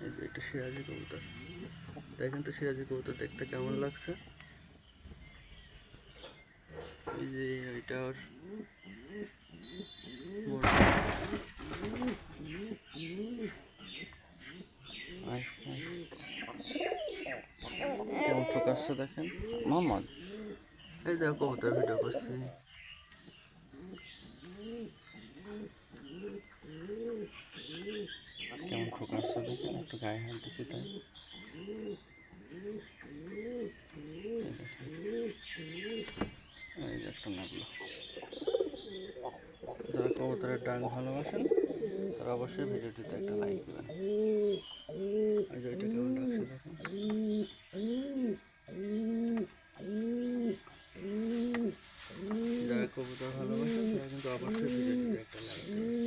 এই যে এটা সিরাজি কবুতর, দেখেন তো সিরাজি কবুতর দেখতে কেমন লাগছে। এই যে এটা ওর কেমন ফোকাসছে দেখেন মোহাম্মদ। এই দেখো কবুতর ভিডিও করছি। কেমন ফোকাসছে দেখেন, একটু গায়ে হাত দিছি তাই। এই যে একটা নাগলো। যারা কবুতরের ডাক ভালোবাসেন তারা অবশ্যই ভিডিওটিতে একটা লাইক দেবেন। এই যে এটা কেমন ডাকছে দেখেন। যারা কবুতর ভালোবাসেন তারা কিন্তু অবশ্যই ভিডিওটিতে একটা লাইক দেবেন।